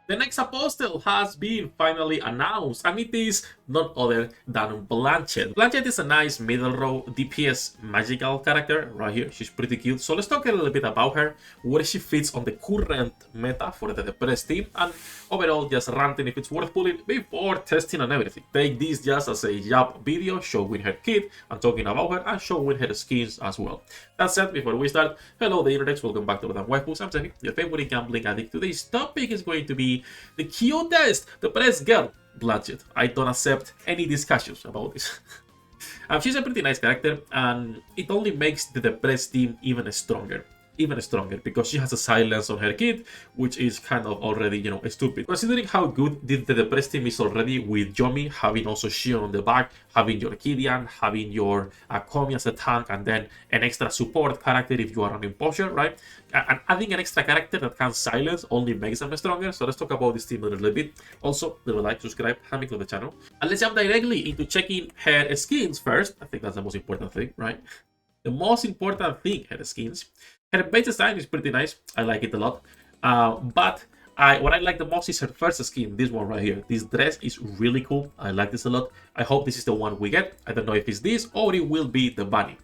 The next apostle has been finally announced, and it is none other than Blanchet. Blanchet is a nice middle row DPS magical character right here. She's pretty cute. So let's talk a little bit about her, where she fits on the current meta for the depressed team, and overall just ranting if it's worth pulling before testing and everything. Take this just as a job video showing her kit and talking about her and showing her skins as well. That said, before we start, hello the internet, welcome back to Waifus. I'm Sefhi, your favorite gambling addict. Today's topic is going to be the cutest, the best girl, Blanchet. I don't accept any discussions about this. She's a pretty nice character, and it only makes the depressed team even stronger because she has a silence on her kit, which is kind of already, stupid. Considering how good the depressed team is already with Yomi, having also Shion on the back, having your Kidian, having your Komi as a tank, and then an extra support character if you are running Posher, right? And adding an extra character that can silence only makes them stronger. So let's talk about this team a little bit. Also, leave a like, subscribe, hand me to the channel. And let's jump directly into checking her skins first. I think that's the most important thing, right? The most important thing, her skins. Her base design is pretty nice. I like it a lot. But what I like the most is her first skin, this one right here. This dress is really cool. I like this a lot. I hope this is the one we get. I don't know if it's this or it will be the bunny.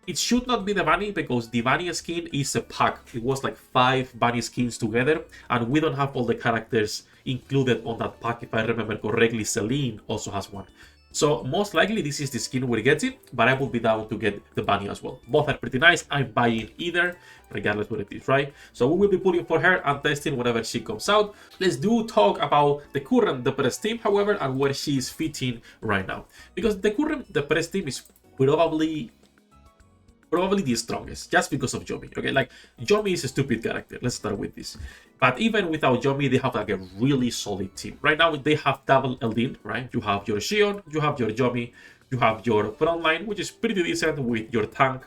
It should not be the bunny because the bunny skin is a pack. It was like 5 bunny skins together, and we don't have all the characters included on that pack. If I remember correctly, Celine also has one. So most likely this is the skin we're getting, but I will be down to get the bunny as well. Both are pretty nice. I'm buying either, regardless what it is, right? So we will be pulling for her and testing whenever she comes out. Let's talk about the current depressed team, however, and where she is fitting right now. Because the current depressed team is probably the strongest, just because of Yomi. Okay, like Yomi is a stupid character. Let's start with this. But even without Yomi, they have like a really solid team. Right now, they have double Eldin, right? You have your Shion, you have your Yomi, you have your frontline, which is pretty decent with your tank,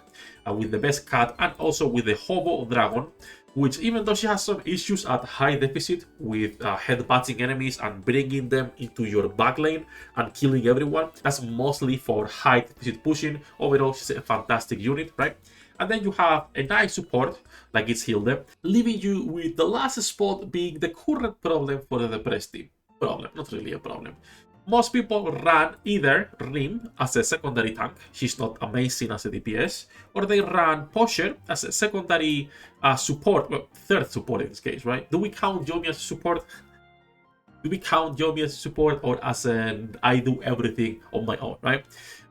with the best cat, and also with the Hobo Dragon, which even though she has some issues at high deficit with headbutting enemies and bringing them into your backlane and killing everyone, that's mostly for high deficit pushing. Overall, she's a fantastic unit, right? And then you have a nice support, like it's Hilde, leaving you with the last spot being the current problem for the depressed team. Problem, not really a problem. Most people run either Rim as a secondary tank, she's not amazing as a DPS, or they run Posher as a secondary support, well, third support in this case, right? Do we count Yomi as a support? Do we count Yomi as a support, or as an I do everything on my own, right?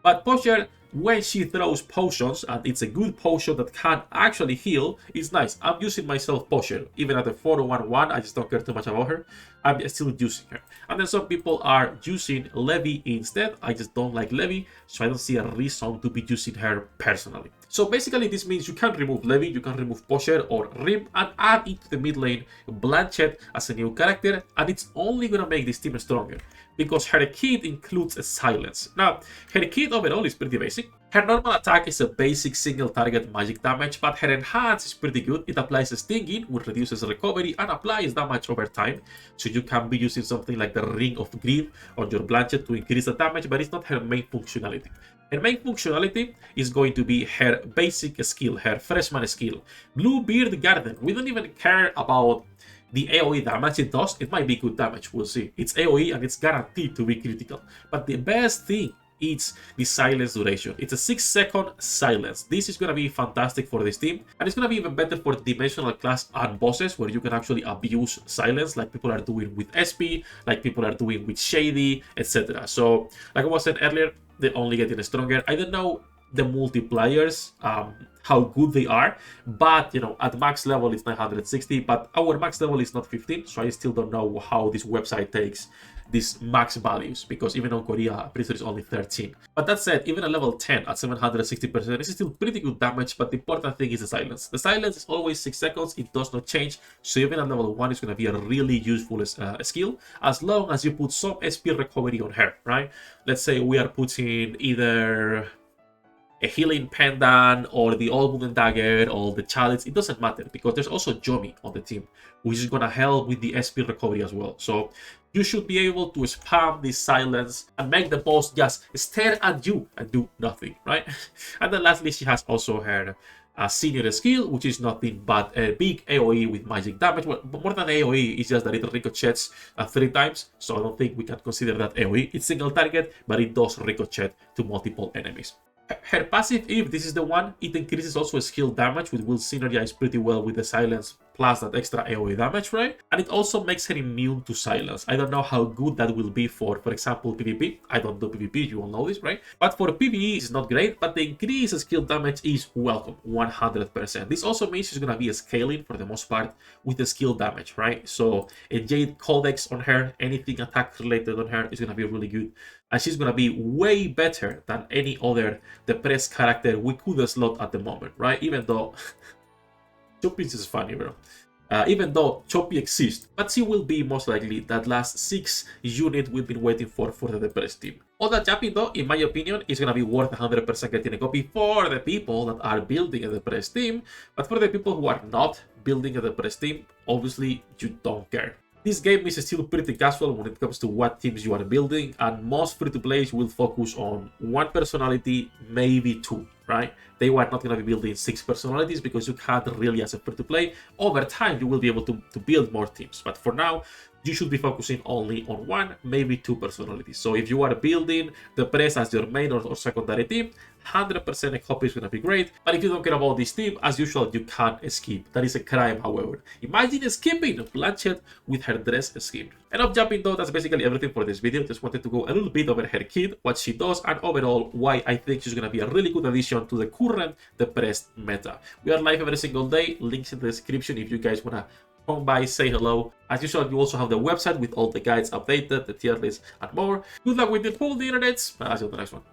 But Posher, when she throws potions, and it's a good potion that can actually heal, it's nice. I'm using myself Posher. Even at the 4-1-1, I just don't care too much about her. I'm still using her. And then some people are using Levi instead. I just don't like Levi, so I don't see a reason to be using her personally. So basically this means you can remove Levi, you can remove Posher or Rim, and add into the mid lane Blanchet as a new character, and it's only gonna make this team stronger, because her kit includes a silence. Now, her kit overall is pretty basic. Her normal attack is a basic single target magic damage, but her enhance is pretty good. It applies stinging, which reduces recovery and applies damage over time. So you can be using something like the Ring of Greed on your Blanchet to increase the damage, but it's not her main functionality. Her main functionality is going to be her basic skill, her freshman skill. Bluebeard Garden. We don't even care about the AoE damage it does. It might be good damage, we'll see. It's AoE and it's guaranteed to be critical. But the best thing is the silence duration. It's a 6-second silence. This is going to be fantastic for this team, and it's going to be even better for dimensional class and bosses, where you can actually abuse silence like people are doing with SP, like people are doing with Shady, etc. So like I was saying earlier, they're only getting stronger. I don't know the multipliers, how good they are, but at max level it's 960, but our max level is not 15, so I still don't know how this website takes these max values, because even on Korea, I'm pretty sure it's only 13. But that said, even at level 10 at 760%, this is still pretty good damage, but the important thing is the silence. The silence is always 6 seconds, it does not change, so even at level 1 it's going to be a really useful skill, as long as you put some SP recovery on her, right? Let's say we are putting either a healing pendant or the old wooden dagger or the chalice. It doesn't matter, because there's also Yomi on the team, which is gonna help with the SP recovery as well. So you should be able to spam this silence and make the boss just stare at you and do nothing, right? And then lastly, she has also her a senior skill, which is nothing but a big AoE with magic damage. Well, more than AoE, it's just that it ricochets 3 times, so I don't think we can consider that AoE. It's single target, but it does ricochet to multiple enemies. Her passive, if this is the one, it increases also skill damage, which will synergize pretty well with the silence plus that extra AoE damage, right? And it also makes her immune to silence. I don't know how good that will be for example, PvP. I don't do PvP, you all know this, right? But for PvE, it's not great, but the increased skill damage is welcome, 100%. This also means she's gonna be scaling for the most part with the skill damage, right? So a Jade Codex on her, anything attack related on her is gonna be really good. And she's gonna be way better than any other depressed character we could slot at the moment, right? Even though Choppy is funny, bro. Even though Choppy exists, but she will be most likely that last 6 unit we've been waiting for the depressed team. All that jumping though, in my opinion, is gonna be worth 100% getting a copy for the people that are building a depressed team, but for the people who are not building a depressed team, obviously you don't care. This game is still pretty casual when it comes to what teams you are building, and most free-to-plays will focus on 1 personality, maybe 2, right? They are not going to be building 6 personalities because you can't really, as a free-to-play. Over time, you will be able to build more teams, but for now, you should be focusing only on 1, maybe 2 personalities. So if you are building the press as your main or secondary team, 100% a copy is going to be great. But if you don't care about this team, as usual, you can't skip. That is a crime, however. Imagine skipping Blanchet with her dress scheme. Enough jumping though, that's basically everything for this video. Just wanted to go a little bit over her kit, what she does, and overall why I think she's going to be a really good addition to the current depressed meta. We are live every single day, links in the description if you guys want to come by, say hello. As usual, you also have the website with all the guides updated, the tier list, and more. Good luck with the whole internets, and I'll see you on the next one.